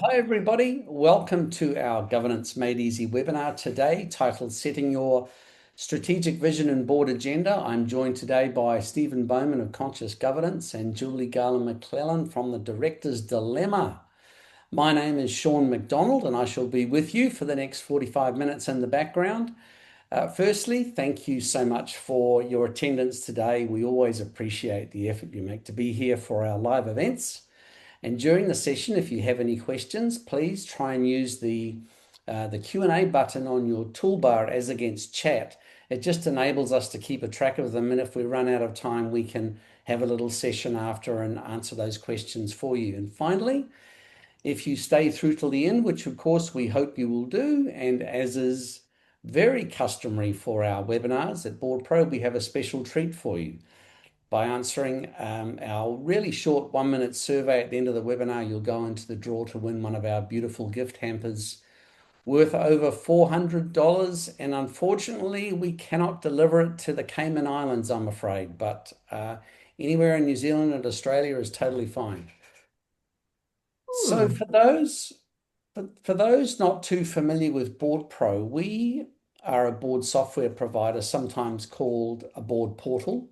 Hi, everybody. Welcome to our Governance Made Easy webinar today, titled Setting Your Strategic Vision and Board Agenda. I'm joined today by Stephen Bowman of Conscious Governance and Julie Garland-McClellan from the Director's Dilemma. My name is Sean McDonald, and I shall be with you for the next 45 minutes in the background. Firstly, thank you so much for your attendance today. We always appreciate the effort you make to be here for our live events. And during the session, if you have any questions, please try and use the Q&A button on your toolbar as against chat. It just enables us to keep a track of them. And if we run out of time, we can have a little session after and answer those questions for you. And finally, if you stay through till the end, which of course we hope you will do, and as is very customary for our webinars at Board Pro, we have a special treat for you. By answering our really short 1-minute survey at the end of the webinar, you'll go into the draw to win one of our beautiful gift hampers worth over $400. And unfortunately, we cannot deliver it to the Cayman Islands, I'm afraid, but anywhere in New Zealand and Australia is totally fine. So for those not too familiar with Board Pro, we are a board software provider, sometimes called a board portal.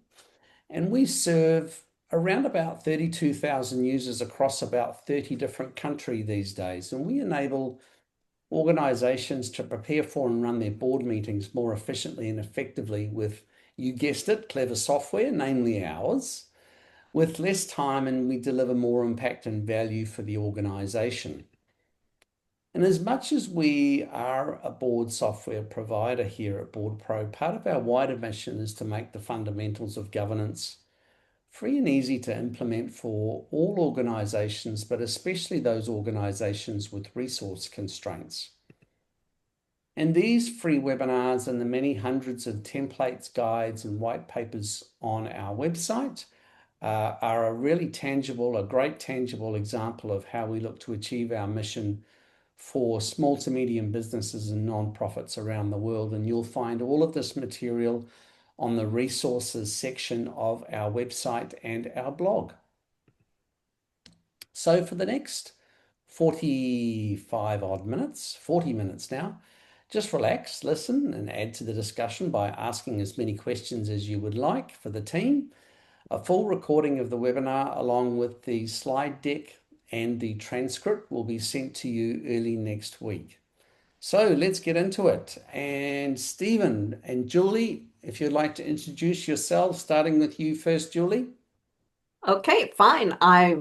And we serve around about 32,000 users across about 30 different countries these days. And we enable organizations to prepare for and run their board meetings more efficiently and effectively with, you guessed it, clever software, namely ours, with less time, and we deliver more impact and value for the organization. And as much as we are a board software provider here at Board Pro, part of our wider mission is to make the fundamentals of governance free and easy to implement for all organizations, but especially those organizations with resource constraints. And these free webinars and the many hundreds of templates, guides, and white papers on our website are a really tangible, a great tangible example of how we look to achieve our mission for small to medium businesses and nonprofits around the world. And you'll find all of this material on the resources section of our website and our blog. So for the next 45 odd minutes, 40 minutes now, just relax, listen, and add to the discussion by asking as many questions as you would like for the team. A full recording of the webinar along with the slide deck and the transcript will be sent to you early next week. So let's get into it. And Stephen and Julie, if you'd like to introduce yourselves, starting with you first, Julie. Okay, fine. I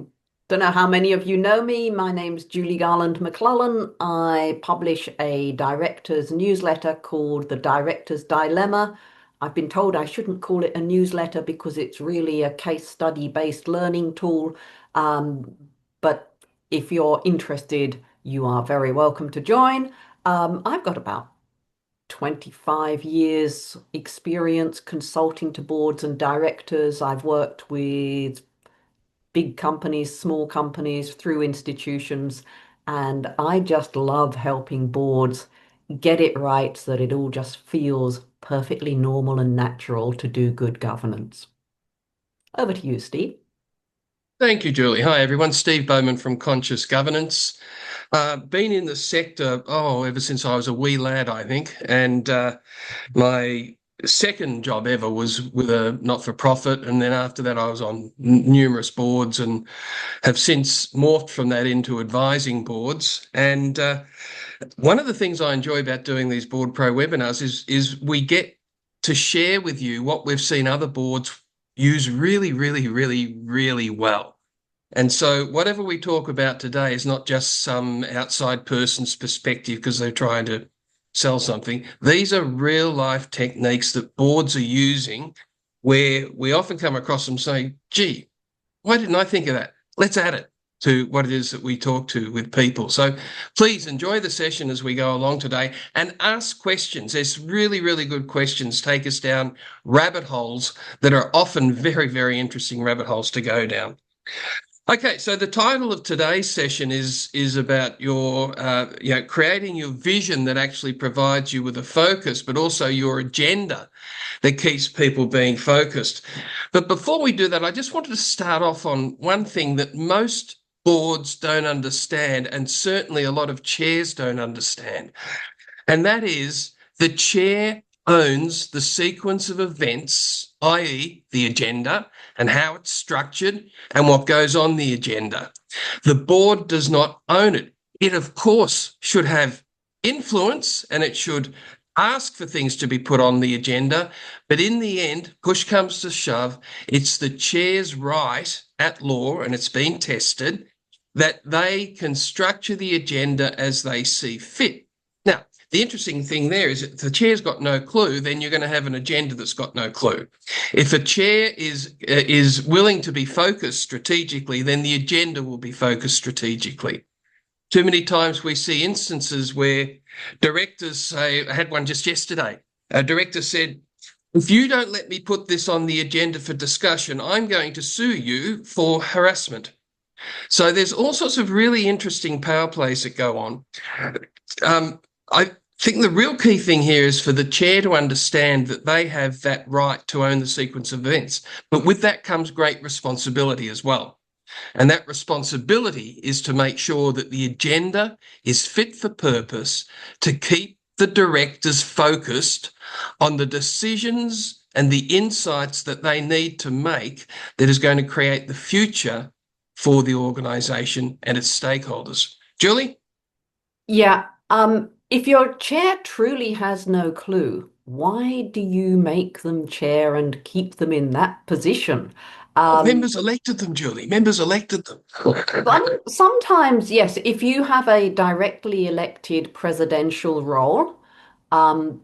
don't know how many of you know me. My name's Julie Garland-McClellan. I publish a director's newsletter called The Director's Dilemma. I've been told I shouldn't call it a newsletter because it's really a case study-based learning tool. But if you're interested, you are very welcome to join. I've got about 25 years experience consulting to boards and directors. I've worked with big companies, small companies, through institutions, and I just love helping boards get it right so that it all just feels perfectly normal and natural to do good governance. Over to you, Steve. Thank you, Julie. Hi, everyone. Steve Bowman from Conscious Governance. Been in the sector, ever since I was a wee lad, I think. And my second job ever was with a not-for-profit. And then after that, I was on numerous boards and have since morphed from that into advising boards. And one of the things I enjoy about doing these Board Pro webinars is we get to share with you what we've seen other boards use really, really, really, really well. And so whatever we talk about today is not just some outside person's perspective because they're trying to sell something. These are real life techniques that boards are using where we often come across them saying, gee, why didn't I think of that? Let's add it to what it is that we talk to with people. So please enjoy the session as we go along today and ask questions. There's really, really good questions. Take us down rabbit holes that are often very, very interesting rabbit holes to go down. Okay, so the title of today's session is about your creating your vision that actually provides you with a focus, but also your agenda that keeps people being focused. But before we do that, I just wanted to start off on one thing that most boards don't understand, and certainly a lot of chairs don't understand. And that is the chair owns the sequence of events, i.e. the agenda and how it's structured and what goes on the agenda. The board does not own it. It, of course, should have influence and it should ask for things to be put on the agenda. But in the end, push comes to shove, it's the chair's right at law, and it's been tested, that they can structure the agenda as they see fit. Now, the interesting thing there is if the chair's got no clue, then you're going to have an agenda that's got no clue. If a chair is willing to be focused strategically, then the agenda will be focused strategically. Too many times we see instances where directors say, I had one just yesterday, a director said, if you don't let me put this on the agenda for discussion, I'm going to sue you for harassment. So there's all sorts of really interesting power plays that go on. I think the real key thing here is for the chair to understand that they have that right to own the sequence of events. But with that comes great responsibility as well. And that responsibility is to make sure that the agenda is fit for purpose to keep the directors focused on the decisions and the insights that they need to make that is going to create the future for the organisation and its stakeholders. Julie? Yeah. If your chair truly has no clue, why do you make them chair and keep them in that position? Members elected them, Julie. Members elected them. Sometimes, yes, if you have a directly elected presidential role,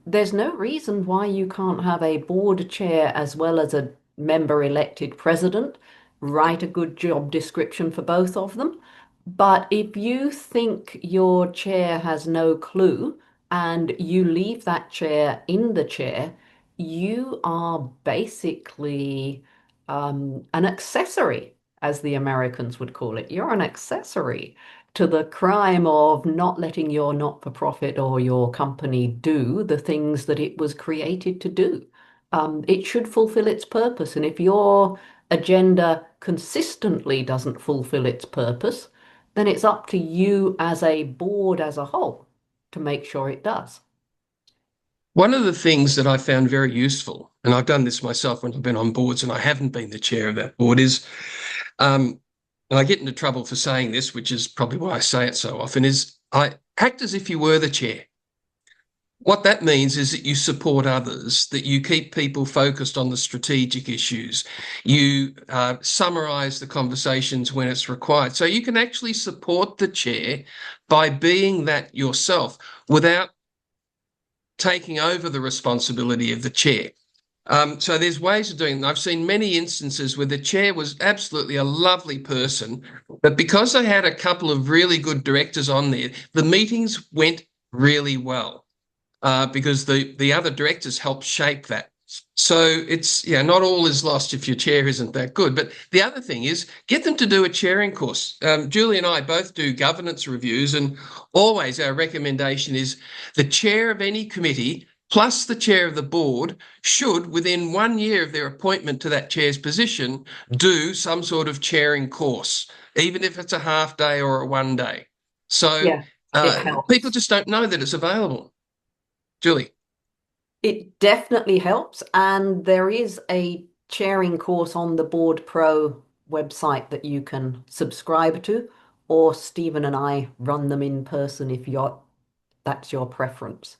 there's no reason why you can't have a board chair as well as a member elected president. Write a good job description for both of them. But if you think your chair has no clue and you leave that chair in the chair, you are basically an accessory, as the Americans would call it. You're an accessory to the crime of not letting your not-for-profit or your company do the things that it was created to do. It should fulfill its purpose. And if your agenda consistently doesn't fulfill its purpose, then it's up to you as a board as a whole to make sure it does. One of the things that I found very useful, and I've done this myself when I've been on boards and I haven't been the chair of that board, is, and I get into trouble for saying this, which is probably why I say it so often, is I act as if you were the chair. What that means is that you support others, that you keep people focused on the strategic issues. You summarise the conversations when it's required. So you can actually support the chair by being that yourself without taking over the responsibility of the chair. So there's ways of doing it. I've seen many instances where the chair was absolutely a lovely person, but because they had a couple of really good directors on there, the meetings went really well. Because the other directors help shape that. So it's, not all is lost if your chair isn't that good. But the other thing is get them to do a chairing course. Julie and I both do governance reviews, and always our recommendation is the chair of any committee plus the chair of the board should, within 1 year of their appointment to that chair's position, do some sort of chairing course, even if it's a half day or a 1 day. So people just don't know that it's available. Julie? It definitely helps, and there is a chairing course on the Board Pro website that you can subscribe to, or Stephen and I run them in person if that's your preference.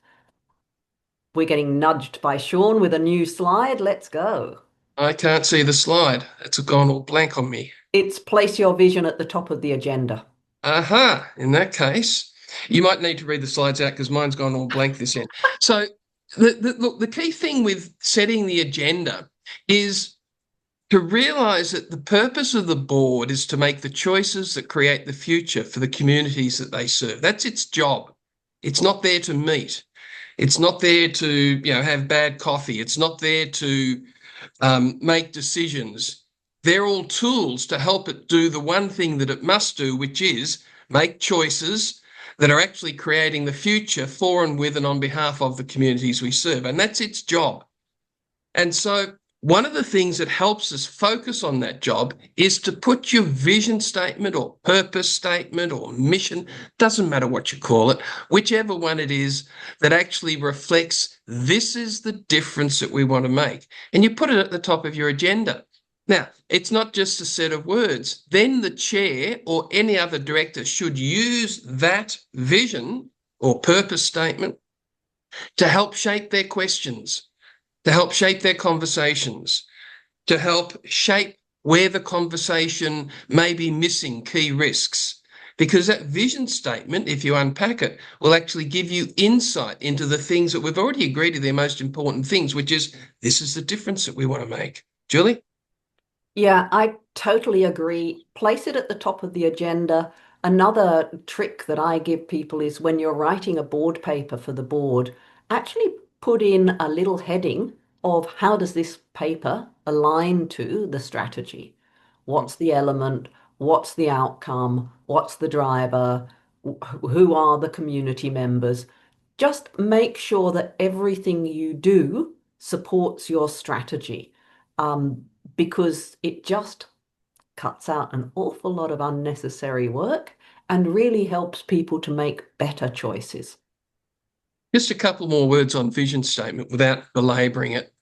We're getting nudged by Sean with a new slide. Let's go. I can't see the slide. It's gone all blank on me. It's place your vision at the top of the agenda. Aha, in that case, you might need to read the slides out because mine's gone all blank this end. So look, the key thing with setting the agenda is to realise that the purpose of the board is to make the choices that create the future for the communities that they serve. That's its job. It's not there to meet. It's not there to, have bad coffee. It's not there to make decisions. They're all tools to help it do the one thing that it must do, which is make choices that are actually creating the future for and with and on behalf of the communities we serve. And that's its job. And so one of the things that helps us focus on that job is to put your vision statement or purpose statement or mission, doesn't matter what you call it, whichever one it is that actually reflects this is the difference that we want to make. And you put it at the top of your agenda. Now, it's not just a set of words. Then the chair or any other director should use that vision or purpose statement to help shape their questions, to help shape their conversations, to help shape where the conversation may be missing key risks. Because that vision statement, if you unpack it, will actually give you insight into the things that we've already agreed are their most important things, which is this is the difference that we want to make. Julie? Yeah, I totally agree. Place it at the top of the agenda. Another trick that I give people is when you're writing a board paper for the board, actually put in a little heading of how does this paper align to the strategy? What's the element? What's the outcome? What's the driver? Who are the community members? Just make sure that everything you do supports your strategy. Because it just cuts out an awful lot of unnecessary work and really helps people to make better choices. Just a couple more words on vision statement without belaboring it.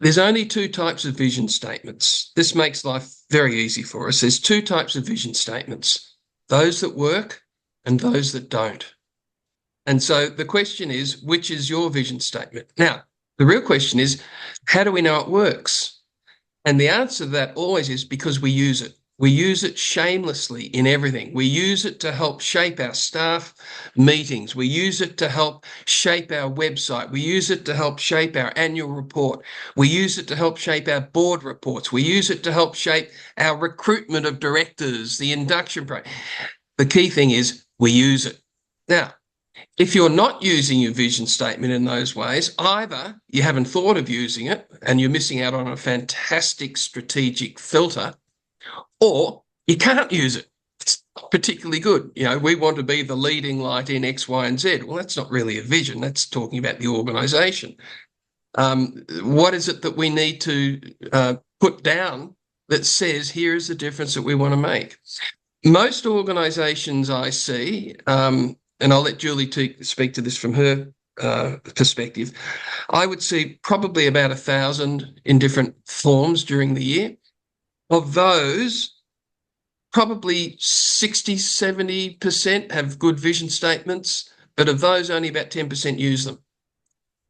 There's only two types of vision statements. This makes life very easy for us. There's two types of vision statements, those that work and those that don't. And so the question is, which is your vision statement? Now, the real question is, how do we know it works? And the answer to that always is because we use it. We use it shamelessly in everything. We use it to help shape our staff meetings. We use it to help shape our website. We use it to help shape our annual report. We use it to help shape our board reports. We use it to help shape our recruitment of directors, the induction program. The key thing is we use it. Now, if you're not using your vision statement in those ways, either you haven't thought of using it and you're missing out on a fantastic strategic filter, or you can't use it. It's not particularly good. You know, we want to be the leading light in X, Y, and Z. Well, that's not really a vision. That's talking about the organisation. What is it that we need to put down that says here is the difference that we want to make? Most organisations I see, and I'll let Julie speak to this from her perspective, I would see probably about 1,000 in different forms during the year. Of those, probably 60, 70% have good vision statements, but of those, only about 10% use them.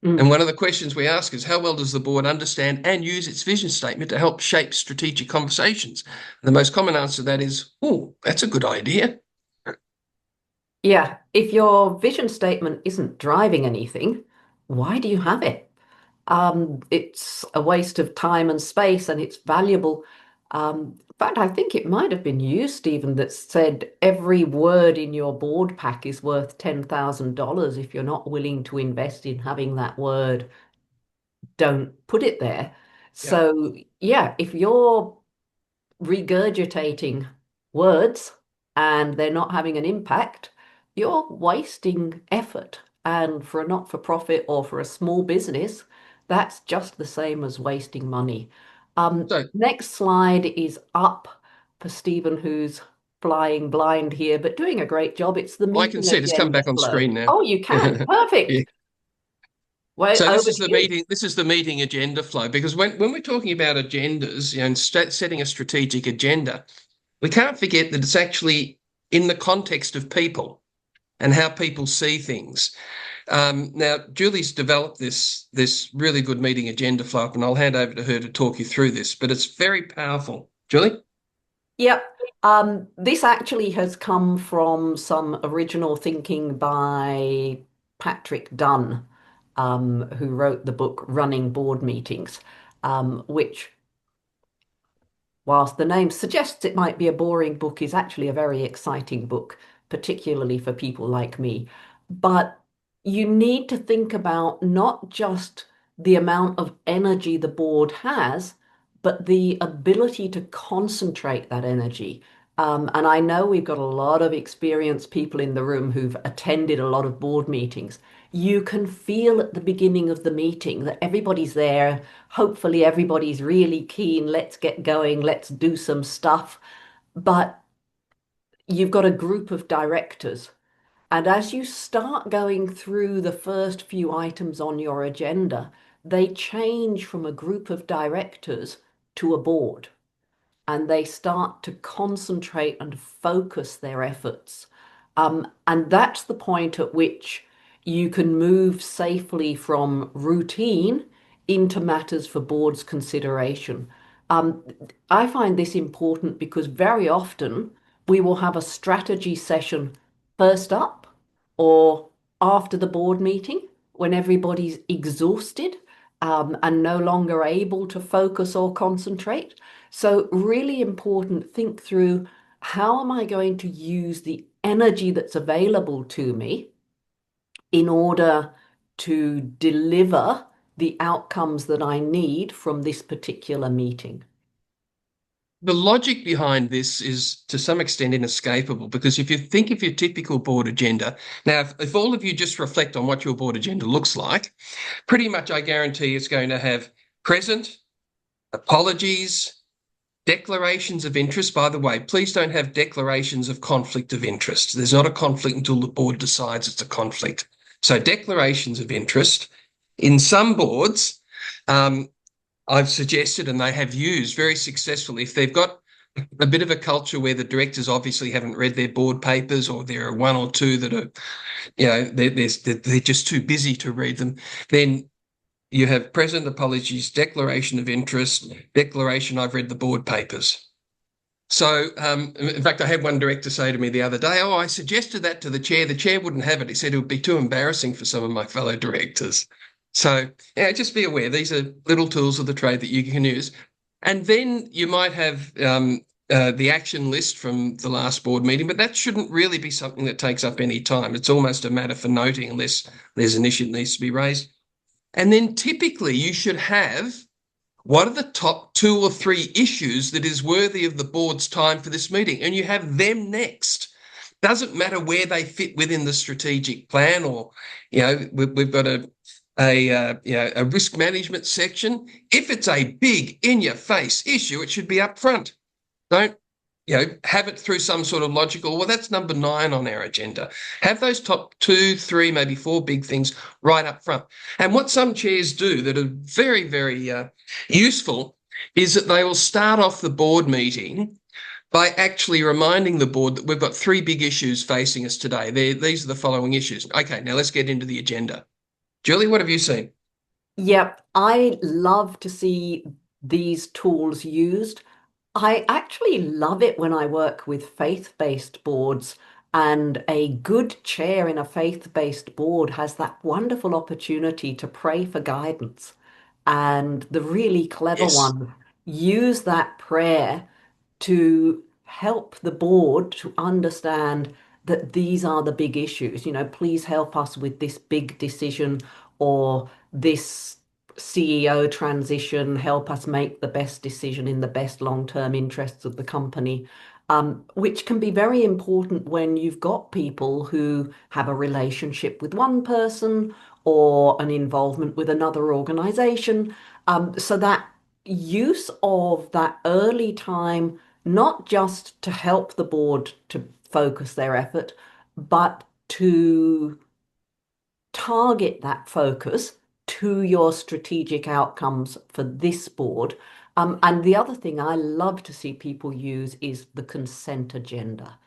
And one of the questions we ask is, how well does the board understand and use its vision statement to help shape strategic conversations? And the most common answer to that is, oh, that's a good idea. Yeah, if your vision statement isn't driving anything, why do you have it? It's a waste of time and space, and it's valuable. In fact, I think it might have been you, Stephen, that said every word in your board pack is worth $10,000. If you're not willing to invest in having that word, don't put it there. Yeah. So, yeah, if you're regurgitating words and they're not having an impact, you're wasting effort. And for a not-for-profit or for a small business, that's just the same as wasting money. So Next slide is up for Stephen, who's flying blind here, but doing a great job. It's the I can meeting see it. It's come agenda back on flow. screen now. Oh, you can. Yeah. Perfect. Well, So this over is to the you. meeting. This is the meeting agenda flow, because when we're talking about agendas, you know, and setting a strategic agenda, we can't forget that it's actually in the context of people and how people see things. Now, Julie's developed this really good meeting agenda flow, and I'll hand over to her to talk you through this. But it's very powerful. Julie? Yep. This actually has come from some original thinking by Patrick Dunn, who wrote the book Running Board Meetings, which, whilst the name suggests it might be a boring book, is actually a very exciting book, particularly for people like me. But you need to think about not just the amount of energy the board has, but the ability to concentrate that energy. And I know we've got a lot of experienced people in the room who've attended a lot of board meetings. you can feel at the beginning of the meeting that everybody's there. Hopefully, everybody's really keen. Let's get going. Let's do some stuff. But you've got a group of directors. And as you start going through the first few items on your agenda, they change from a group of directors to a board, and they start to concentrate and focus their efforts. And that's the point at which you can move safely from routine into matters for board's consideration. Um, I find this important because very often we will have a strategy session first up or after the board meeting when everybody's exhausted, and no longer able to focus or concentrate. So really important, think through, how am I going to use the energy that's available to me in order to deliver the outcomes that I need from this particular meeting? The logic behind this is to some extent inescapable, because if you think of your typical board agenda, now, if all of you just reflect on what your board agenda looks like, pretty much I guarantee it's going to have present, apologies, declarations of interest. By the way, please don't have declarations of conflict of interest. There's not a conflict until the board decides it's a conflict. So declarations of interest. In some boards, I've suggested, and they have used very successfully, if they've got a bit of a culture where the directors obviously haven't read their board papers, or there are one or two that are, they're just too busy to read them, then you have present, apologies, declaration of interest, declaration, I've read the board papers. So, in fact, I had one director say to me the other day, I suggested that to the chair. The chair wouldn't have it. He said it would be too embarrassing for some of my fellow directors. So, just be aware, these are little tools of the trade that you can use. And then you might have the action list from the last board meeting, but that shouldn't really be something that takes up any time. It's almost a matter for noting unless there's an issue that needs to be raised. And then typically you should have, what are the top 2 or 3 issues that is worthy of the board's time for this meeting? And you have them next. Doesn't matter where they fit within the strategic plan, or, we've got a risk management section. If it's a big in-your-face issue, it should be up front. Don't, have it through some sort of logical, well, that's number 9 on our agenda. Have those top 2, 3, maybe 4 big things right up front. And what some chairs do that are very, very useful is that they will start off the board meeting by actually reminding the board that we've got 3 big issues facing us today. These are the following issues. Okay, now let's get into the agenda. Julie, what have you seen? Yep, I love to see these tools used. I actually love it when I work with faith-based boards, and a good chair in a faith-based board has that wonderful opportunity to pray for guidance. And the really clever Yes. ones use that prayer to help the board to understand that these are the big issues. Please help us with this big decision, or this CEO transition, help us make the best decision in the best long-term interests of the company, which can be very important when you've got people who have a relationship with one person or an involvement with another organization. So that use of that early time, not just to help the board to focus their effort, but to target that focus to your strategic outcomes for this board. And the other thing I love to see people use is the consent agenda.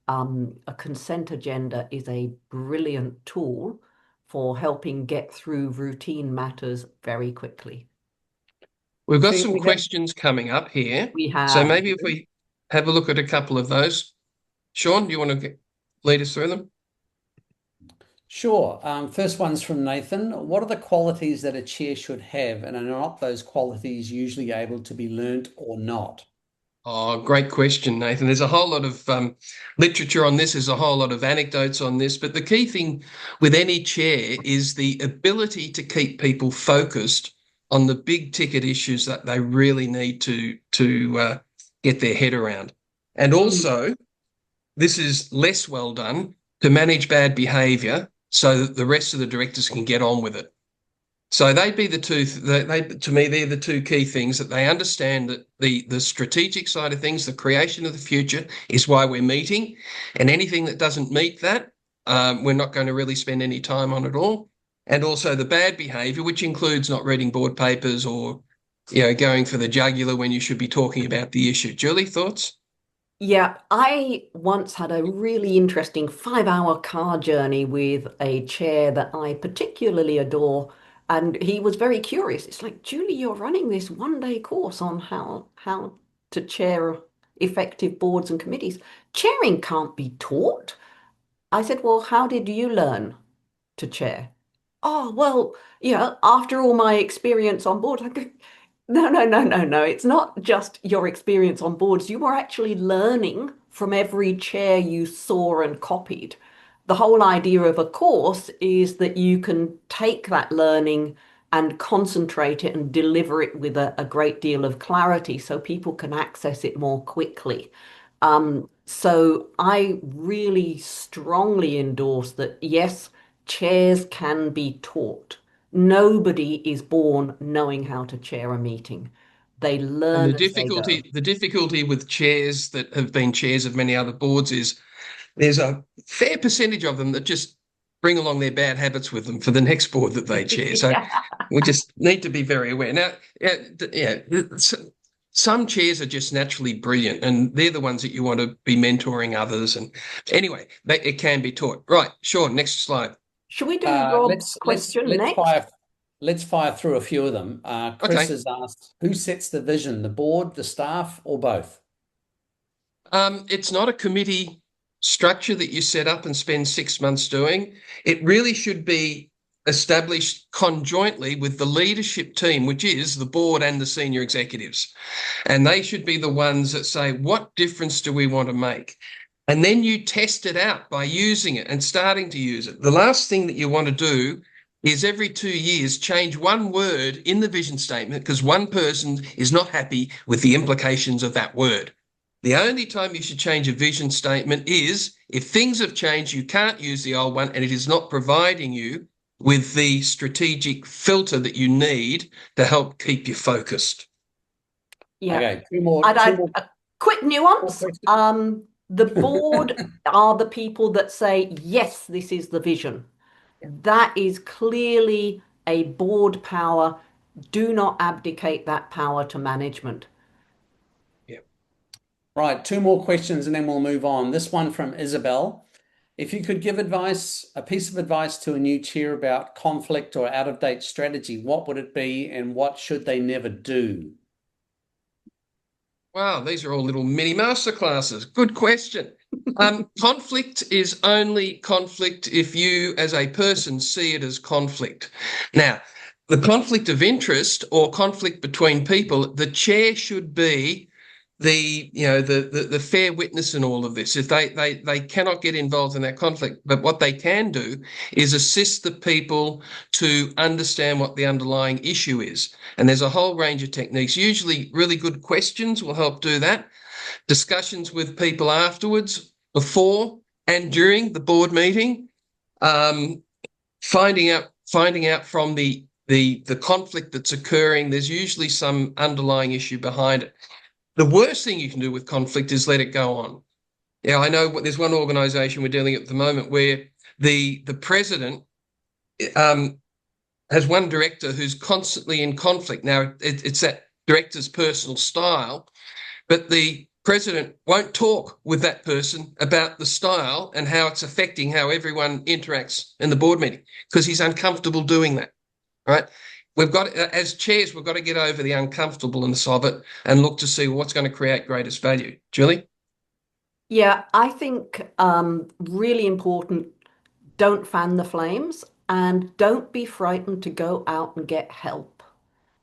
A consent agenda is a brilliant tool for helping get through routine matters very quickly. We've got Steve, some questions coming up here. We So have, maybe if we have a look at a couple of those. Sean, do you want to lead us through them? Sure. First one's from Nathan. What are the qualities that a chair should have, and are not those qualities usually able to be learnt or not? Oh, great question, Nathan. There's a whole lot of literature on this. There's a whole lot of anecdotes on this. But the key thing with any chair is the ability to keep people focused on the big ticket issues that they really need to get their head around. And also, this is less well done, to manage bad behaviour so that the rest of the directors can get on with it. So they'd be the two. To me, they're the two key things, that they understand that the strategic side of things, the creation of the future, is why we're meeting, and anything that doesn't meet that, we're not going to really spend any time on at all. And also the bad behaviour, which includes not reading board papers or, going for the jugular when you should be talking about the issue. Julie, thoughts? Yeah, I once had a really interesting 5 hour car journey with a chair that I particularly adore. And he was very curious. It's like, Julie, you're running this 1 day course on how to chair effective boards and committees. Chairing can't be taught. I said, well, how did you learn to chair? Oh, well, after all my experience on board, I go, no, no, no, no, no. It's not just your experience on boards. You were actually learning from every chair you saw and copied. The whole idea of a course is that you can take that learning and concentrate it and deliver it with a great deal of clarity so people can access it more quickly. So I really strongly endorse that, yes, chairs can be taught. Nobody is born knowing how to chair a meeting. They And learn the as they go. difficulty with chairs that have been chairs of many other boards is there's a fair percentage of them that just bring along their bad habits with them for the next board that they chair. So Yeah. we just need to be very aware. Now, some chairs are just naturally brilliant, and they're the ones that you want to be mentoring others. And anyway, it can be taught. Right, Sean, next slide. Should we do Uh, Rob's let's let's question let's next? fire let's fire through a few of them. Chris Okay. has asked, who sets the vision, the board, the staff, or both? It's not a committee structure that you set up and spend 6 months doing. It really should be established conjointly with the leadership team, which is the board and the senior executives. And they should be the ones that say, what difference do we want to make? And then you test it out by using it and starting to use it. The last thing that you want to do is every 2 years change one word in the vision statement because one person is not happy with the implications of that word. The only time you should change a vision statement is if things have changed, you can't use the old one and it is not providing you with the strategic filter that you need to help keep you focused. Yeah. Okay, two more, I'd two add more, a quick more nuance. questions. The board are the people that say, yes, this is the vision. That is clearly a board power. Do not abdicate that power to management. Yeah. Right, two more questions and then we'll move on. This one from Isabel. If you could give advice, a piece of advice to a new chair about conflict or out of date strategy, what would it be and what should they never do? Wow, these are all little mini masterclasses. Good question. Conflict is only conflict if you, as a person, see it as conflict. Now, the conflict of interest or conflict between people, the chair should be the fair witness in all of this. If they cannot get involved in that conflict, but what they can do is assist the people to understand what the underlying issue is. And there's a whole range of techniques. Usually really good questions will help do that. Discussions with people afterwards, before and during the board meeting, um, finding out from the conflict that's occurring. There's usually some underlying issue behind it. The worst thing you can do with conflict is let it go on. Yeah, I know there's one organisation we're dealing at the moment where the president has one director who's constantly in conflict. Now, it's that director's personal style, but the president won't talk with that person about the style and how it's affecting how everyone interacts in the board meeting because he's uncomfortable doing that, right? We've got, as chairs, we've got to get over the uncomfortableness of it and look to see what's going to create greatest value. Julie? Yeah, I think really important, don't fan the flames and don't be frightened to go out and get help.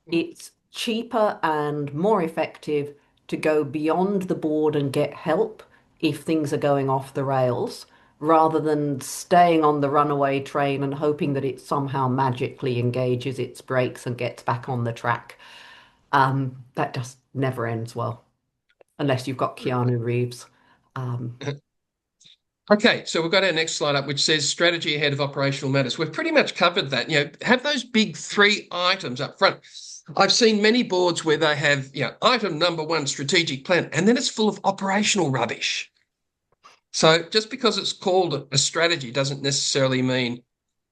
It's cheaper and more effective to go beyond the board and get help if things are going off the rails, rather than staying on the runaway train and hoping that it somehow magically engages its brakes and gets back on the track. That just never ends well, unless you've got Keanu Reeves. Um, Okay, so we've got our next slide up, which says strategy ahead of operational matters. We've pretty much covered that. Have those big 3 items up front. I've seen many boards where they have, item number 1, strategic plan, and then it's full of operational rubbish. So just because it's called a strategy doesn't necessarily mean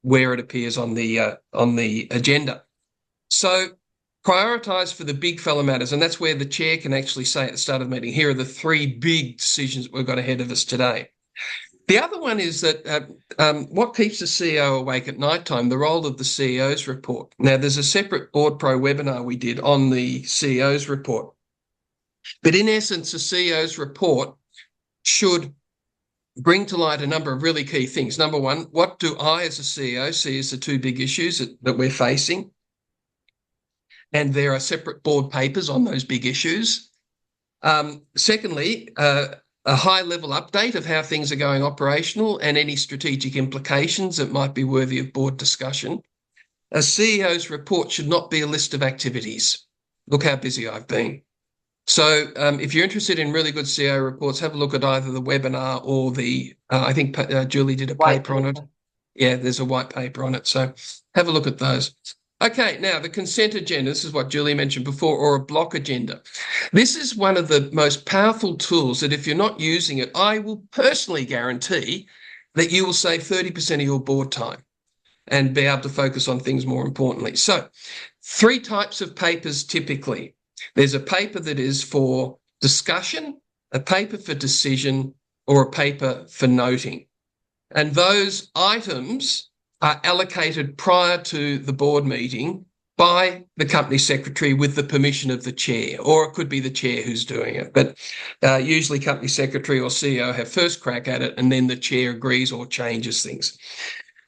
where it appears on the agenda. So prioritize for the big fella matters, and that's where the chair can actually say at the start of the meeting, here are the 3 big decisions we've got ahead of us today. The other one is that what keeps the CEO awake at night time, the role of the CEO's report. Now, there's a separate Board Pro webinar we did on the CEO's report. But in essence, the CEO's report should bring to light a number of really key things. Number 1, what do I as a CEO see as the 2 big issues that we're facing? And there are separate board papers on those big issues. Secondly, a high-level update of how things are going operational and any strategic implications that might be worthy of board discussion. A CEO's report should not be a list of activities. Look how busy I've been. So if you're interested in really good CEO reports, have a look at either the webinar or the, I think Julie did a paper on it. Yeah, there's a white paper on it. So have a look at those. Okay, now the consent agenda, this is what Julie mentioned before, or a block agenda. This is one of the most powerful tools that if you're not using it, I will personally guarantee that you will save 30% of your board time and be able to focus on things more importantly. So 3 types of papers typically. There's a paper that is for discussion, a paper for decision, or a paper for noting. And those items are allocated prior to the board meeting by the company secretary with the permission of the chair, or it could be the chair who's doing it. But usually company secretary or CEO have first crack at it, and then the chair agrees or changes things.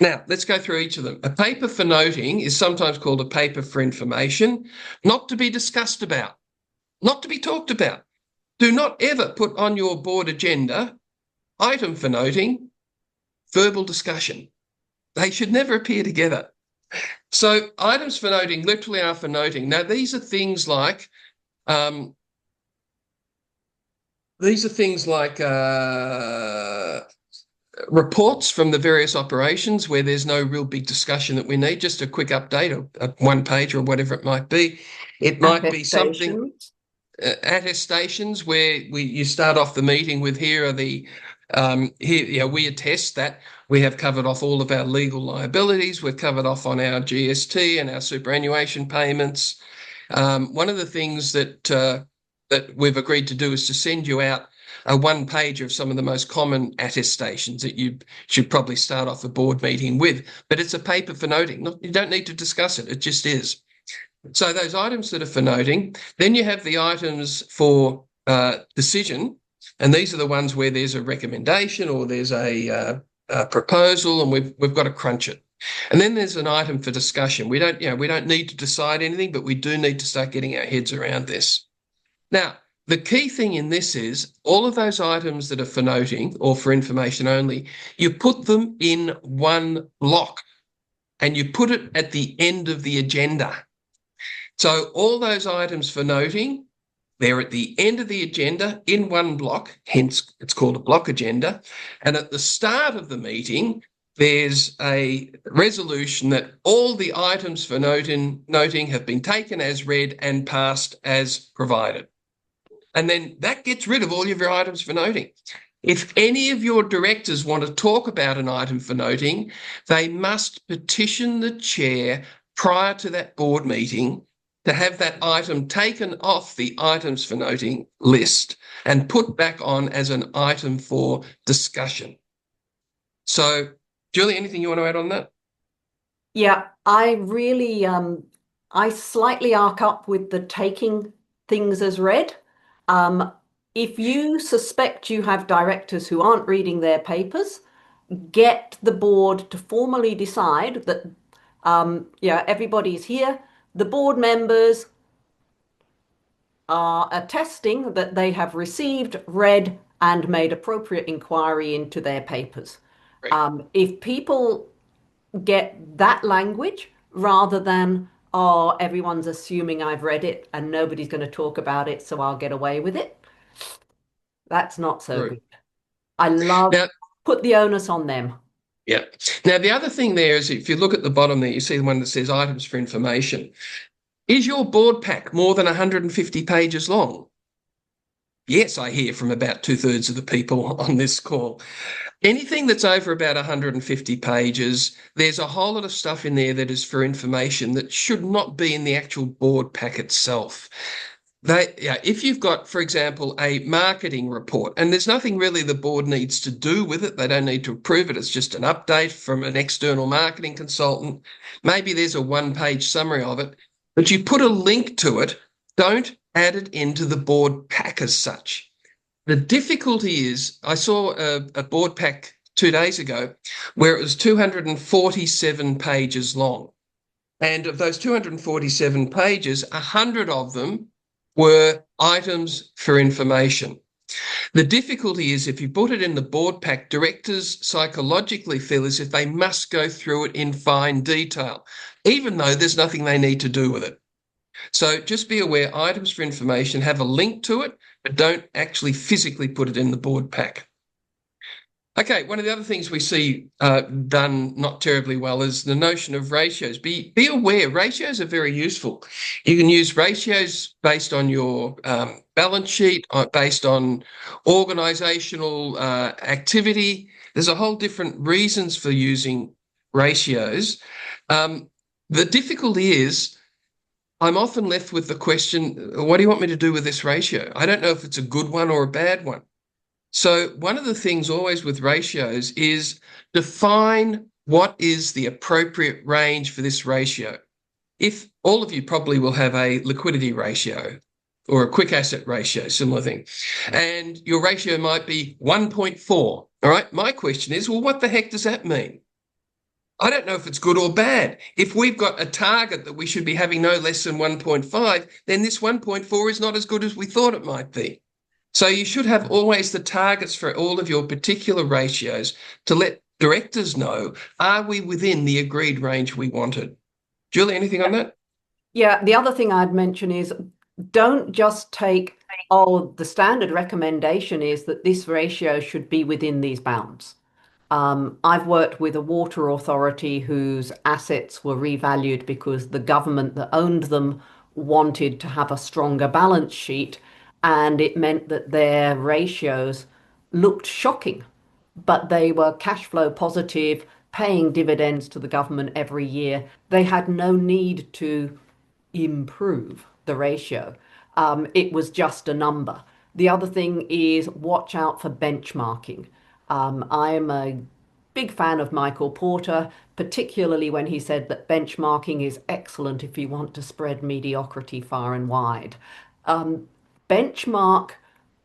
Now, let's go through each of them. A paper for noting is sometimes called a paper for information, not to be discussed about, not to be talked about. Do not ever put on your board agenda item for noting, verbal discussion. They should never appear together. So items for noting literally are for noting. Now, these are things like reports from the various operations where there's no real big discussion that we need, just a quick update, a 1 page or whatever it might be. It might be something, attestations where you start off the meeting with here are the, we attest that we have covered off all of our legal liabilities. We've covered off on our GST and our superannuation payments. One of the things that we've agreed to do is to send you out a 1 page of some of the most common attestations that you should probably start off the board meeting with. But it's a paper for noting. You don't need to discuss it. It just is. So those items that are for noting. Then you have the items for decision. And these are the ones where there's a recommendation or there's a proposal, and we've got to crunch it. And then there's an item for discussion. We don't need to decide anything, but we do need to start getting our heads around this. Now, the key thing in this is all of those items that are for noting or for information only, you put them in 1 block and you put it at the end of the agenda. So all those items for noting, they're at the end of the agenda in 1 block, hence it's called a block agenda. And at the start of the meeting, there's a resolution that all the items for noting have been taken as read and passed as provided. And then that gets rid of all of your items for noting. If any of your directors want to talk about an item for noting, they must petition the chair prior to that board meeting to have that item taken off the items for noting list and put back on as an item for discussion. So, Julie, anything you want to add on that? Yeah, I really, I slightly arc up with the taking things as read. If you suspect you have directors who aren't reading their papers, get the board to formally decide that, everybody's here. The board members are attesting that they have received, read, and made appropriate inquiry into their papers. If people get that language rather than, oh, everyone's assuming I've read it and nobody's going to talk about it, so I'll get away with it. That's not so good. I love put the onus on them. Yeah. Now, the other thing there is if you look at the bottom there, you see the one that says items for information. Is your board pack more than 150 pages long? Yes, I hear from about 2/3 of the people on this call. Anything that's over about 150 pages, there's a whole lot of stuff in there that is for information that should not be in the actual board pack itself. If you've got, for example, a marketing report, and there's nothing really the board needs to do with it, they don't need to approve it, it's just an update from an external marketing consultant. Maybe there's a one-page summary of it, but you put a link to it, don't add it into the board pack as such. The difficulty is, I saw a board pack 2 days ago where it was 247 pages long. And of those 247 pages, 100 of them were items for information. The difficulty is if you put it in the board pack, directors psychologically feel as if they must go through it in fine detail, even though there's nothing they need to do with it. So just be aware, items for information have a link to it, but don't actually physically put it in the board pack. Okay, one of the other things we see done not terribly well is the notion of ratios. Be aware, ratios are very useful. You can use ratios based on your balance sheet, based on organisational activity. There's a whole different reasons for using ratios. The difficulty is I'm often left with the question, what do you want me to do with this ratio? I don't know if it's a good one or a bad one. So one of the things always with ratios is define what is the appropriate range for this ratio. If all of you probably will have a liquidity ratio or a quick asset ratio, similar thing, and your ratio might be 1.4. All right. My question is, well, what the heck does that mean? I don't know if it's good or bad. If we've got a target that we should be having no less than 1.5, then this 1.4 is not as good as we thought it might be. So you should have always the targets for all of your particular ratios to let directors know, are we within the agreed range we wanted? Julie, anything on that? Yeah, the other thing I'd mention is don't just take, oh, the standard recommendation is that this ratio should be within these bounds. I've worked with a water authority whose assets were revalued because the government that owned them wanted to have a stronger balance sheet, and it meant that their ratios looked shocking, but they were cash flow positive, paying dividends to the government every year. They had no need to improve the ratio. It was just a number. The other thing is watch out for benchmarking. I'm a big fan of Michael Porter, particularly when he said that benchmarking is excellent if you want to spread mediocrity far and wide. Benchmark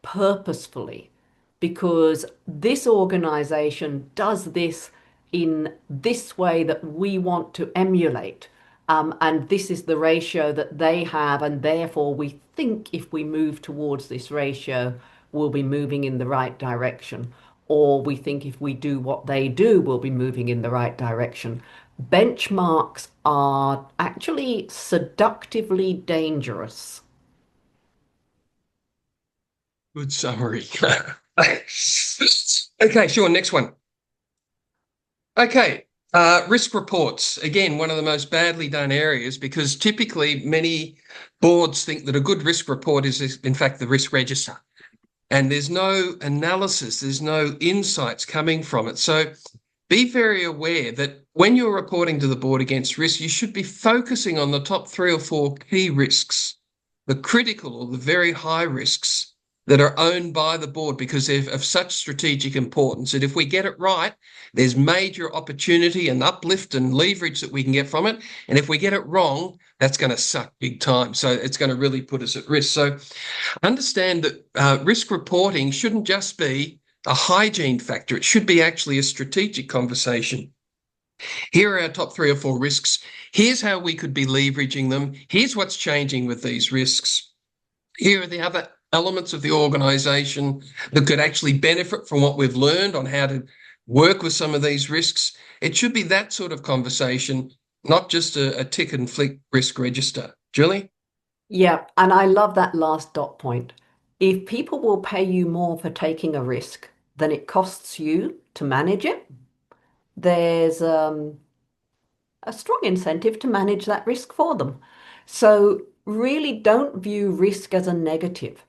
purposefully because this organization does this in this way that we want to emulate. And this is the ratio that they have, and therefore we think if we move towards this ratio, we'll be moving in the right direction. Or we think if we do what they do, we'll be moving in the right direction. Benchmarks are actually seductively dangerous. Good summary. Okay, sure. Next one. Okay, risk reports. Again, one of the most badly done areas because typically many boards think that a good risk report is in fact the risk register. And there's no analysis, there's no insights coming from it. So be very aware that when you're reporting to the board against risk, you should be focusing on the top 3 or 4 key risks, the critical or the very high risks that are owned by the board because they're of such strategic importance. And if we get it right, there's major opportunity and uplift and leverage that we can get from it. And if we get it wrong, that's going to suck big time. So it's going to really put us at risk. So understand that risk reporting shouldn't just be a hygiene factor. It should be actually a strategic conversation. Here are our top 3 or 4 risks. Here's how we could be leveraging them. Here's what's changing with these risks. Here are the other elements of the organisation that could actually benefit from what we've learned on how to work with some of these risks. It should be that sort of conversation, not just a tick and flick risk register. Julie? Yeah, and I love that last dot point. If people will pay you more for taking a risk than it costs you to manage it, there's a strong incentive to manage that risk for them. So really don't view risk as a negative.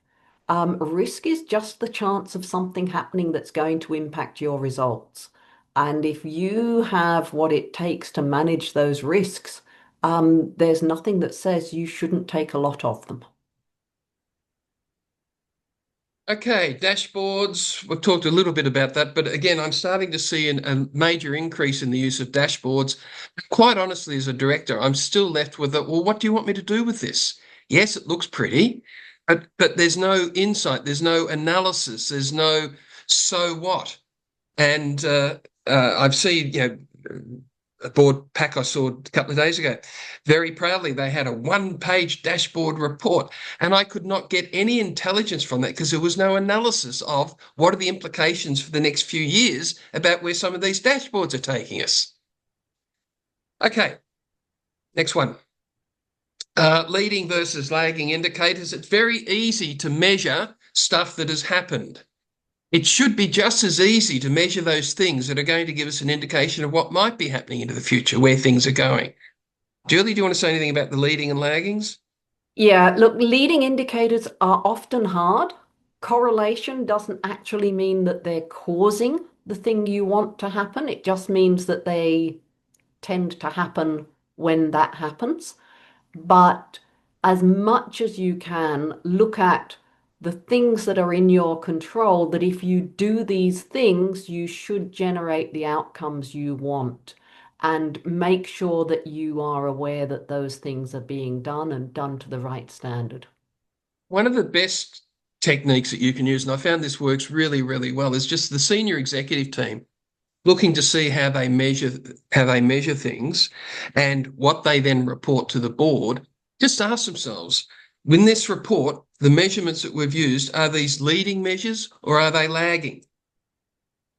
Risk is just the chance of something happening that's going to impact your results. And if you have what it takes to manage those risks, there's nothing that says you shouldn't take a lot of them. Okay, dashboards. We've talked a little bit about that, but again, I'm starting to see a major increase in the use of dashboards. Quite honestly, as a director, I'm still left with it. Well, what do you want me to do with this? Yes, it looks pretty, but there's no insight, there's no analysis, there's no so what. And I've seen, a board pack I saw a couple of days ago. Very proudly, they had a one-page dashboard report, and I could not get any intelligence from that because there was no analysis of what are the implications for the next few years about where some of these dashboards are taking us. Okay, next one. Leading versus lagging indicators. It's very easy to measure stuff that has happened. It should be just as easy to measure those things that are going to give us an indication of what might be happening into the future, where things are going. Julie, do you want to say anything about the leading and laggings? Yeah, look, leading indicators are often hard. Correlation doesn't actually mean that they're causing the thing you want to happen. It just means that they tend to happen when that happens. But as much as you can, look at the things that are in your control, that if you do these things, you should generate the outcomes you want. And make sure that you are aware that those things are being done and done to the right standard. One of the best techniques that you can use, and I found this works really, really well, is just the senior executive team looking to see how they measure things and what they then report to the board. Just ask themselves, in this report, the measurements that we've used, are these leading measures or are they lagging?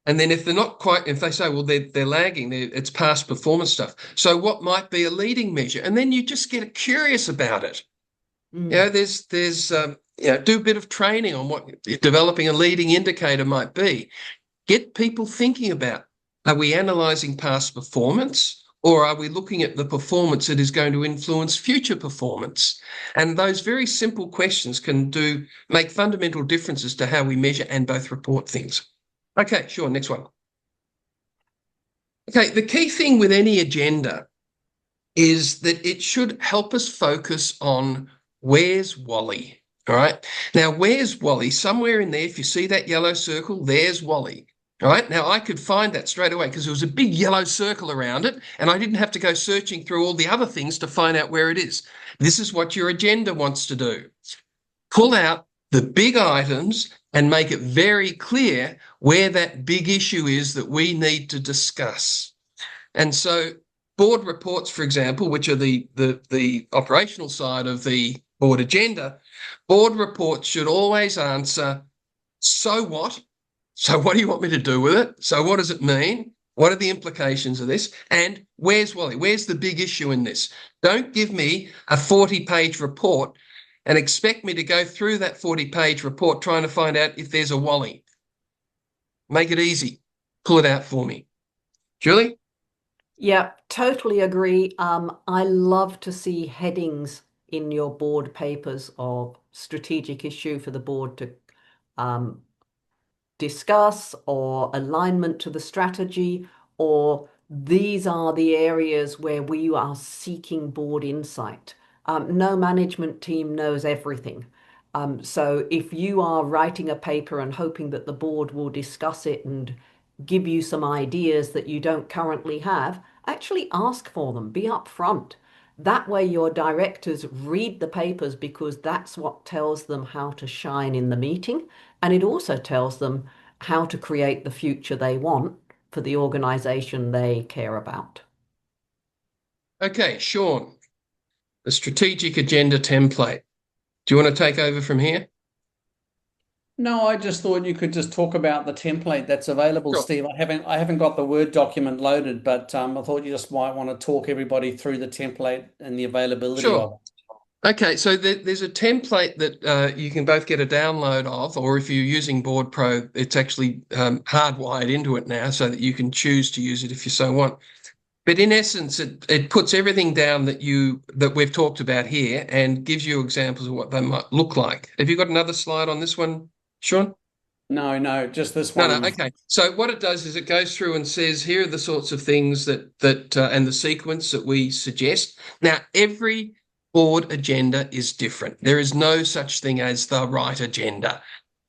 And then if they're not quite, if they say, well, they're lagging, it's past performance stuff. So what might be a leading measure? And then you just get curious about it. There's do a bit of training on what developing a leading indicator might be. Get people thinking about, are we analysing past performance or are we looking at the performance that is going to influence future performance? And those very simple questions can make fundamental differences to how we measure and both report things. Okay, sure, next one. Okay, the key thing with any agenda is that it should help us focus on where's Wally, all right? Now, where's Wally? Somewhere in there, if you see that yellow circle, there's Wally. All right, now I could find that straight away because there was a big yellow circle around it and I didn't have to go searching through all the other things to find out where it is. This is what your agenda wants to do. Pull out the big items and make it very clear where that big issue is that we need to discuss. And so board reports, for example, which are the operational side of the board agenda, board reports should always answer, so what? So what do you want me to do with it? So what does it mean? What are the implications of this? And where's Wally? Where's the big issue in this? Don't give me a 40-page report and expect me to go through that 40-page report trying to find out if there's a Wally. Make it easy. Pull it out for me. Julie? Yeah, totally agree. I love to see headings in your board papers of strategic issue for the board to discuss, or alignment to the strategy, or these are the areas where we are seeking board insight. No management team knows everything. So if you are writing a paper and hoping that the board will discuss it and give you some ideas that you don't currently have, actually ask for them, be upfront. That way your directors read the papers because that's what tells them how to shine in the meeting. And it also tells them how to create the future they want for the organization they care about. Okay, Sean, the strategic agenda template. Do you want to take over from here? No, I just thought you could just talk about the template that's available, Sure. Steve. I haven't got the Word document loaded, but I thought you just might want to talk everybody through the template and the availability Sure. of it. Okay, so there's a template that you can both get a download of, or if you're using Board Pro, it's actually hardwired into it now so that you can choose to use it if you so want. But in essence, it puts everything down that we've talked about here and gives you examples of what they might look like. Have you got another slide on this one, Sean? No, no, just this No, one. no. Okay. So what it does is it goes through and says, here are the sorts of things that and the sequence that we suggest. Now, every board agenda is different. There is no such thing as the right agenda.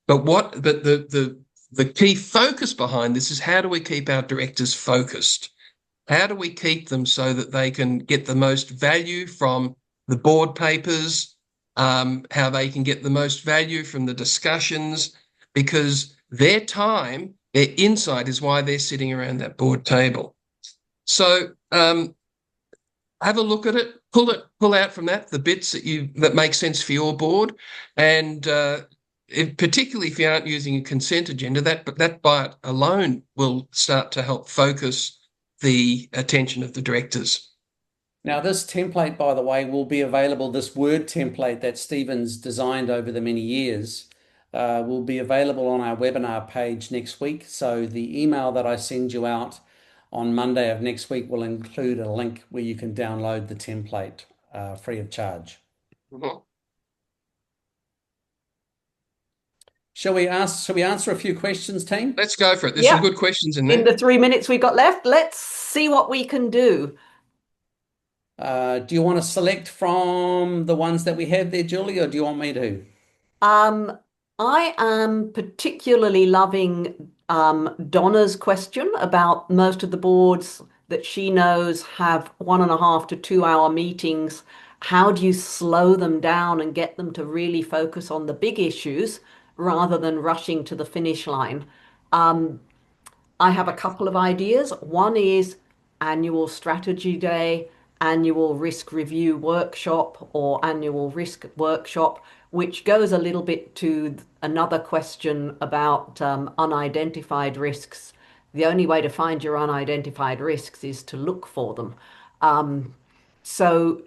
But the key focus behind this is how do we keep our directors focused? How do we keep them so that they can get the most value from the board papers, how they can get the most value from the discussions, because their time, their insight is why they're sitting around that board table. So have a look at it, pull out from that the bits that make sense for your board, and particularly if you aren't using a consent agenda, that by it alone will start to help focus the attention of the directors. Now, this template, by the way, will be available. This Word template that Stephen's designed over the many years will be available on our webinar page next week. So the email that I send you out on Monday of next week will include a link where you can download the template free of charge. Mhm. Shall we answer a few questions, team? Let's go for it. There's some Yeah. good questions in In there. the 3 minutes we've got left, let's see what we can do. Do you want to select from the ones that we have there, Julie, or do you want me to? Um, I am particularly loving Donna's question about most of the boards that she knows have 1.5 to 2 hour meetings. How do you slow them down and get them to really focus on the big issues rather than rushing to the finish line? Um, I have a couple of ideas. One is annual strategy day, annual risk review workshop, or annual risk workshop, which goes a little bit to another question about unidentified risks. The only way to find your unidentified risks is to look for them. So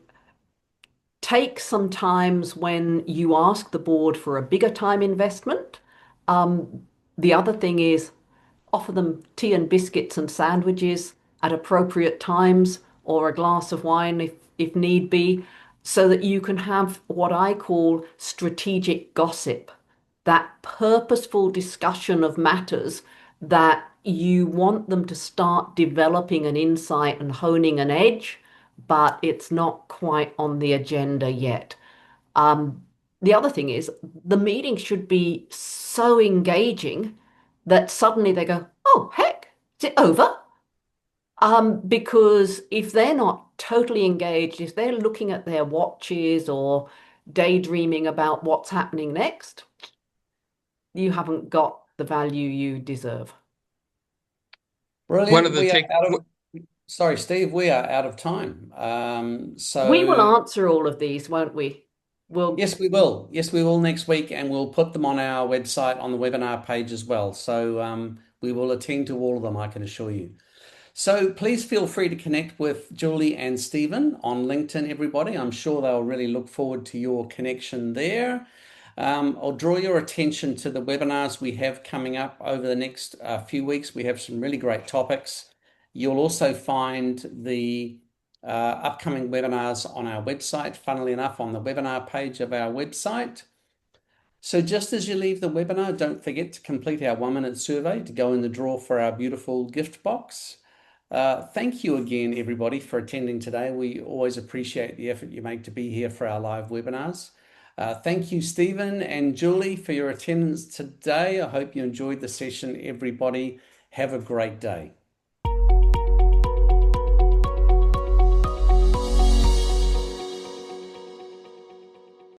take some times when you ask the board for a bigger time investment. The other thing is offer them tea and biscuits and sandwiches at appropriate times or a glass of wine if need be, so that you can have what I call strategic gossip, that purposeful discussion of matters that you want them to start developing an insight and honing an edge, but it's not quite on the agenda yet. The other thing is the meeting should be so engaging that suddenly they go, oh, heck, is it over? Because if they're not totally engaged, if they're looking at their watches or daydreaming about what's happening next, you haven't got the value you deserve. One of Brilliant. the We are tech, out of, sorry, Steve, we are out of time. We will So answer all of these, won't we? We'll, yes, we will. Yes, we will next week, and we'll put them on our website on the webinar page as well. So we will attend to all of them, I can assure you. So please feel free to connect with Julie and Stephen on LinkedIn, everybody. I'm sure they'll really look forward to your connection there. I'll draw your attention to the webinars we have coming up over the next few weeks. We have some really great topics. You'll also find the upcoming webinars on our website, funnily enough, on the webinar page of our website. So just as you leave the webinar, don't forget to complete our 1-minute survey to go in the draw for our beautiful gift box. Thank you again, everybody, for attending today. We always appreciate the effort you make to be here for our live webinars. Thank you, Stephen and Julie, for your attendance today. I hope you enjoyed the session, everybody. Have a great day.